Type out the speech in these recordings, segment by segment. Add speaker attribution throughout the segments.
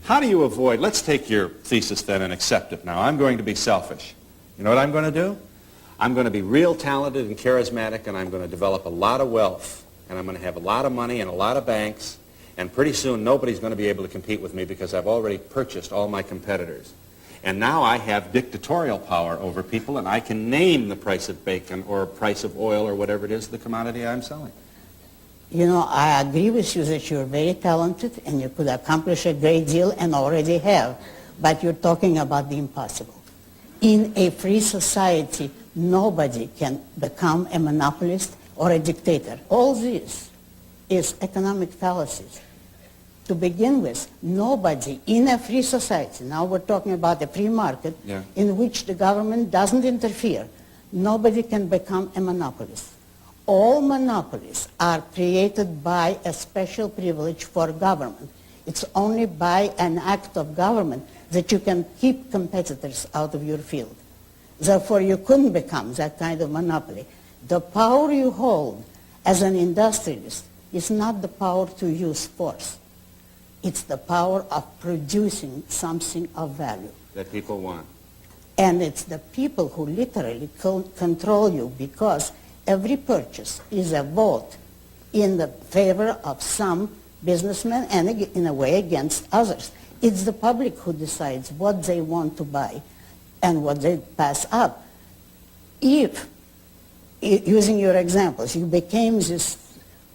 Speaker 1: How do you avoid, let's take your thesis then and accept it now. I'm going to be selfish. You know what I'm going to do? I'm going to be real talented and charismatic, and I'm going to develop a lot of wealth, and I'm going to have a lot of money and a lot of banks, and pretty soon nobody's going to be able to compete with me because I've already purchased all my competitors. And now I have dictatorial power over people, and I can name the price of bacon or price of oil or whatever it is, the commodity I'm selling.
Speaker 2: You know, I agree with you that you're very talented and you could accomplish a great deal and already have, but you're talking about the impossible. In a free society, nobody can become a monopolist or a dictator. All this is economic fallacies. To begin with, nobody in a free society, now we're talking about a free market in which the government doesn't interfere, nobody can become a monopolist. All monopolies are created by a special privilege for government. It's only by an act of government that you can keep competitors out of your field. Therefore, you couldn't become that kind of monopoly. The power you hold as an industrialist is not the power to use force. It's the power of producing something of value.
Speaker 1: That people want.
Speaker 2: And it's the people who literally control you, because every purchase is a vote in the favor of some businessmen and in a way against others. It's the public who decides what they want to buy and what they pass up. If, using your examples, you became this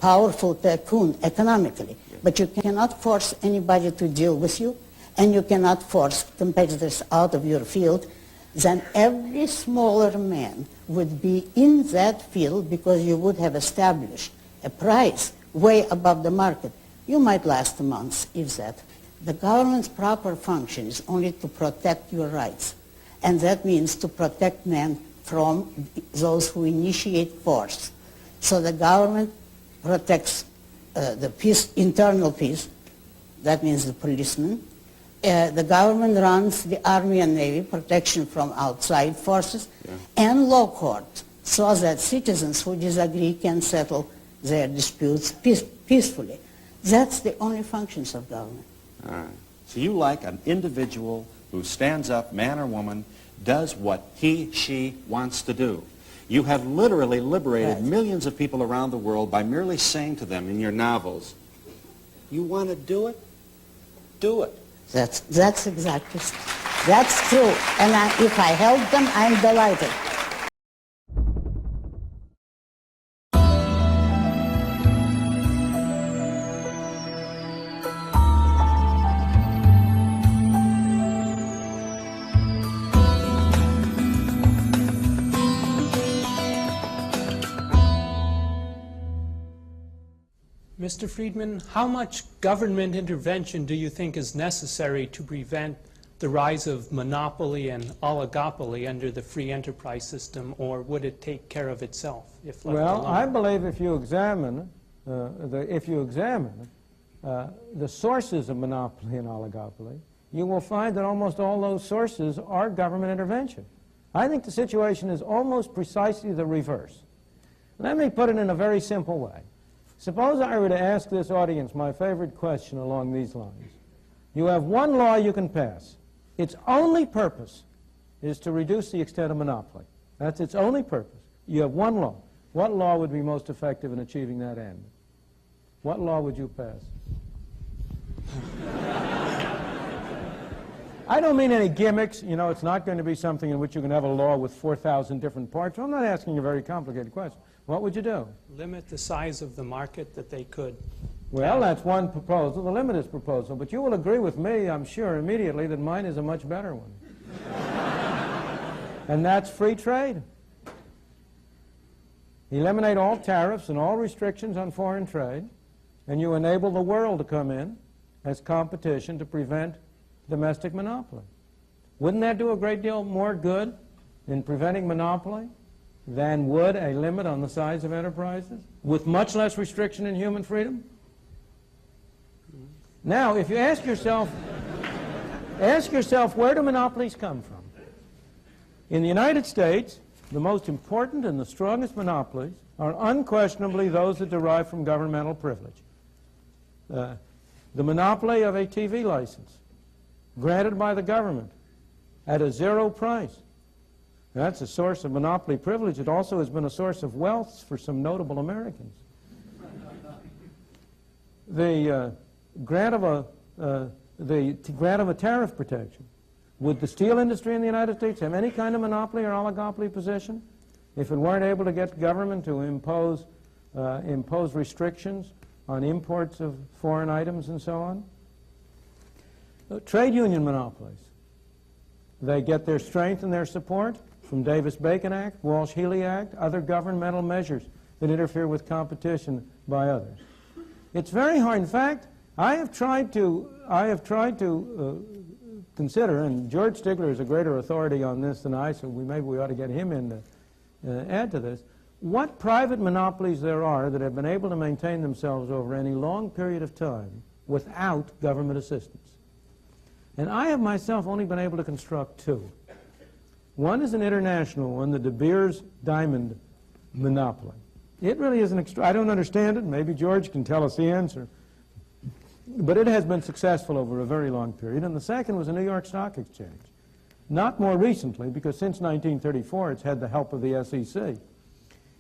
Speaker 2: powerful tycoon economically, but you cannot force anybody to deal with you, and you cannot force competitors out of your field, then every smaller man would be in that field because you would have established a price way above the market. You might last a month, if that. The government's proper function is only to protect your rights, and that means to protect men from those who initiate force. So the government protects the peace, internal peace, that means the policemen. The government runs the Army and Navy, protection from outside forces, and law court, so that citizens who disagree can settle their disputes peacefully. That's the only functions of government.
Speaker 1: All right. So you like an individual who stands up, man or woman, does what he, she wants to do. You have literally liberated millions of people around the world by merely saying to them in your novels, you want to do it? Do it.
Speaker 2: That's exactly, that's true. And if I help them, I'm delighted.
Speaker 3: Mr. Friedman, how much government intervention do you think is necessary to prevent the rise of monopoly and oligopoly under the free enterprise system, or would it take care of itself if left alone?
Speaker 4: Well, I believe if you examine the sources of monopoly and oligopoly, you will find that almost all those sources are government intervention. I think the situation is almost precisely the reverse. Let me put it in a very simple way. Suppose I were to ask this audience my favorite question along these lines. You have one law you can pass. Its only purpose is to reduce the extent of monopoly. That's its only purpose. You have one law. What law would be most effective in achieving that end? What law would you pass? I don't mean any gimmicks. You know, it's not going to be something in which you can have a law with 4,000 different parts. I'm not asking a very complicated question. What would you do?
Speaker 3: Limit the size of the market that they could.
Speaker 4: Well, that's one proposal, the limited proposal. But you will agree with me, I'm sure, immediately that mine is a much better one. And that's free trade. Eliminate all tariffs and all restrictions on foreign trade, and you enable the world to come in as competition to prevent domestic monopoly. Wouldn't that do a great deal more good in preventing monopoly than would a limit on the size of enterprises, with much less restriction in human freedom? Now, if you ask yourself, where do monopolies come from? In the United States, the most important and the strongest monopolies are unquestionably those that derive from governmental privilege. The monopoly of a TV license granted by the government at a zero price. That's a source of monopoly privilege. It also has been a source of wealth for some notable Americans. The grant of a tariff protection. Would the steel industry in the United States have any kind of monopoly or oligopoly position if it weren't able to get government to impose restrictions on imports of foreign items and so on? Trade union monopolies. They get their strength and their support from Davis-Bacon Act, Walsh-Healy Act, other governmental measures that interfere with competition by others. It's very hard. In fact, I have tried to consider, and George Stigler is a greater authority on this than I, so maybe we ought to get him in to add to this, what private monopolies there are that have been able to maintain themselves over any long period of time without government assistance. And I have myself only been able to construct two. One is an international one, the De Beers Diamond monopoly. It really is I don't understand it. Maybe George can tell us the answer. But it has been successful over a very long period. And the second was a New York Stock Exchange. Not more recently, because since 1934 it's had the help of the SEC.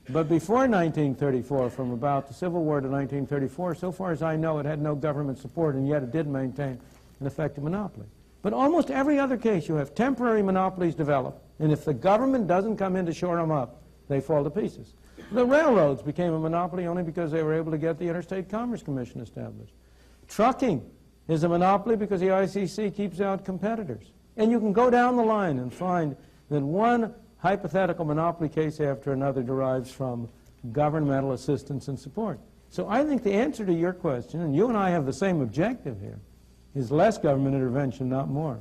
Speaker 4: But before 1934, from about the Civil War to 1934, so far as I know, it had no government support, and yet it did maintain an effective monopoly. But almost every other case, you have temporary monopolies develop, and if the government doesn't come in to shore them up, they fall to pieces. The railroads became a monopoly only because they were able to get the Interstate Commerce Commission established. Trucking is a monopoly because the ICC keeps out competitors. And you can go down the line and find that one hypothetical monopoly case after another derives from governmental assistance and support. So I think the answer to your question, and you and I have the same objective here, is less government intervention, not more.